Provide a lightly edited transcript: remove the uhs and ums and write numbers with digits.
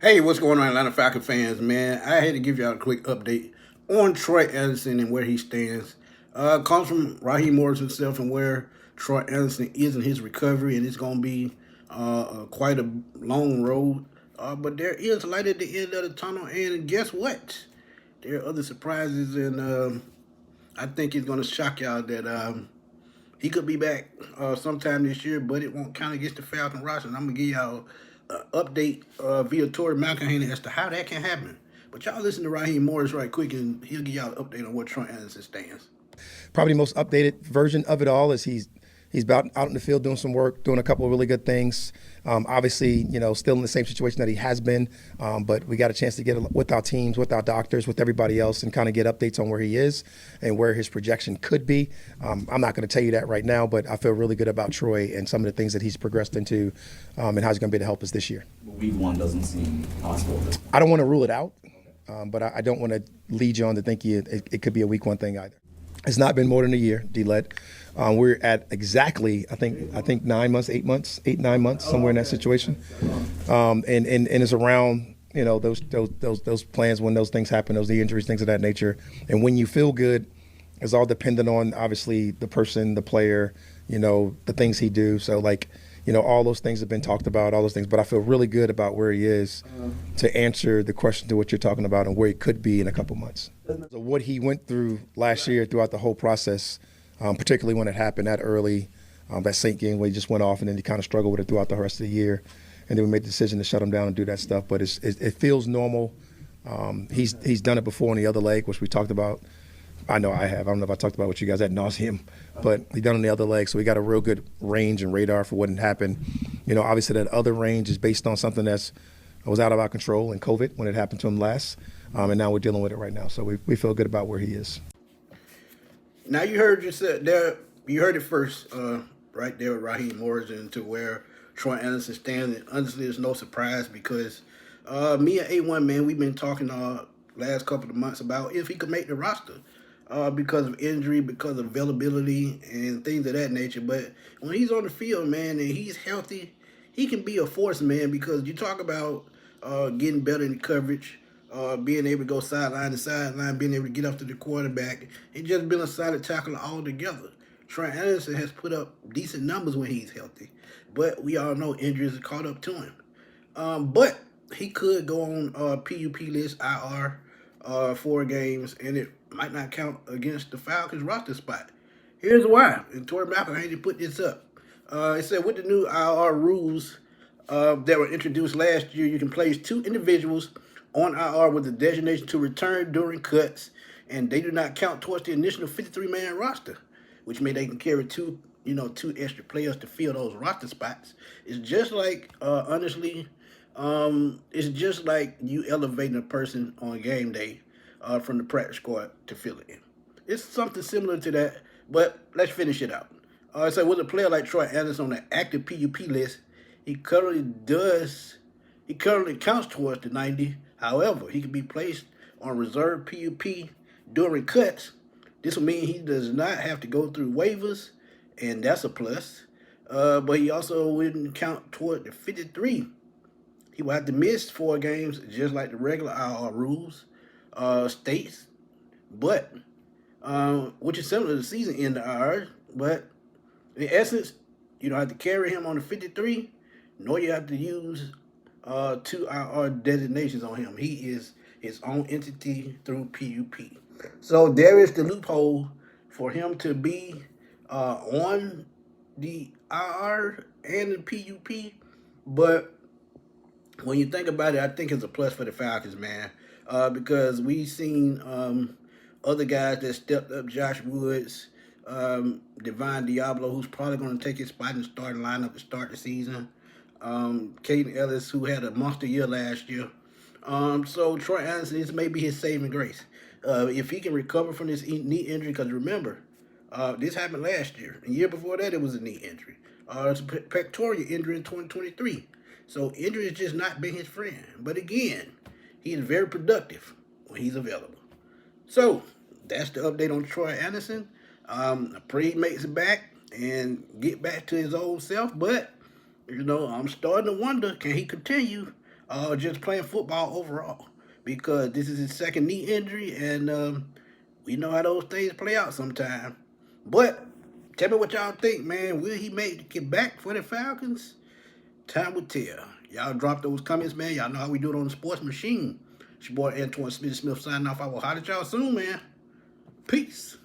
Hey, what's going on, Atlanta Falcon fans, man? I had to give y'all a quick update on Troy Andersen and where he stands. Comes from Raheem Morris himself and where Troy Andersen is in his recovery, and it's going to be quite a long road. But there is light at the end of the tunnel, and guess what? There are other surprises, and I think it's going to shock y'all that he could be back sometime this year, but it won't count against the Falcon roster. And I'm going to give y'all an update via Tory McElhaney as to how that can happen. But y'all listen to Raheem Morris right quick, and he'll give y'all an update on what Troy Andersen stands. Probably the most updated version of it all is he's out in the field doing some work, doing a couple of really good things. Obviously, still in the same situation that he has been, but we got a chance to get with our teams, with our doctors, with everybody else, and kind of get updates on where he is and where his projection could be. I'm not going to tell you that right now, but I feel really good about Troy and some of the things that he's progressed into and how he's going to be able to help us this year. Week one doesn't seem possible at this point. I don't want to rule it out, but I don't want to lead you on to think it could be a week one thing either. It's not been more than a year, D-Led. We're at exactly, I think 9 months, 8 months, 9 months, somewhere in that situation. And it's around, those plans when those things happen, those knee injuries, things of that nature. And when you feel good, it's all dependent on, obviously, the person, the player, the things he do. So, all those things have been talked about, all those things. But I feel really good about where he is to answer the question to what you're talking about and where he could be in a couple months. So what he went through last year throughout the whole process, particularly when it happened that early, that Saint game where he just went off and then he kind of struggled with it throughout the rest of the year. And then we made the decision to shut him down and do that stuff. But it feels normal. He's done it before on the other leg, which we talked about. I know I have. I don't know if I talked about what you guys ad nauseum, but he done on the other leg. So we got a real good range and radar for what had happened. Obviously that other range is based on something that was out of our control in COVID when it happened to him last. And now we're dealing with it right now. So we feel good about where he is. Now you heard there. You heard it first, right there with Raheem Morris and to where Troy Andersen stands. And honestly, it's no surprise because me and A1, man, we've been talking last couple of months about if he could make the roster. Because of injury, because of availability, and things of that nature. But when he's on the field, man, and he's healthy, he can be a force, man, because you talk about getting better in coverage, being able to go sideline to sideline, being able to get up to the quarterback, and just being a solid tackler altogether. Troy Andersen has put up decent numbers when he's healthy, but we all know injuries have caught up to him. But he could go on PUP list, IR, 4 games, and it might not count against the Falcons roster spot. Here's why. And Tory McElhaney put this up. It said with the new IR rules that were introduced last year, you can place 2 individuals on IR with a designation to return during cuts, and they do not count towards the initial 53-man roster, which means they can carry 2 extra players to fill those roster spots. It's just like, honestly, it's just like you elevating a person on game day from the practice squad to fill it in. It's something similar to that, but let's finish it out. So with a player like Troy Andersen on the active PUP list, he currently counts towards the 90. However, he can be placed on reserve PUP during cuts. This will mean he does not have to go through waivers, and that's a plus. But he also wouldn't count toward the 53. He will have to miss 4 games, just like the regular IR rules states, but which is similar to the season end IR. But in essence, you don't have to carry him on the 53, nor you have to use 2 IR designations on him. He is his own entity through PUP. So there is the loophole for him to be on the IR and the PUP, but when you think about it, I think it's a plus for the Falcons, man, because we've seen other guys that stepped up, Josh Woods, Divine Diablo, who's probably going to take his spot in the starting lineup to start the season, Caden Ellis, who had a monster year last year. So Troy Andersen, this may be his saving grace. If he can recover from this knee injury, because remember, this happened last year. The year before that, it was a knee injury. It's a pectoral injury in 2023. So injury has just not been his friend. But again, he is very productive when he's available. So that's the update on Troy Andersen. I pray he makes it back and get back to his old self. But, I'm starting to wonder, can he continue just playing football overall, because this is his second knee injury, and we know how those things play out sometime. But tell me what y'all think, man. Will he make it back for the Falcons? Time will tell. Y'all drop those comments, man. Y'all know how we do it on the Sports Machine. It's your boy Antoine Smith signing off. I will holler at y'all soon, man. Peace.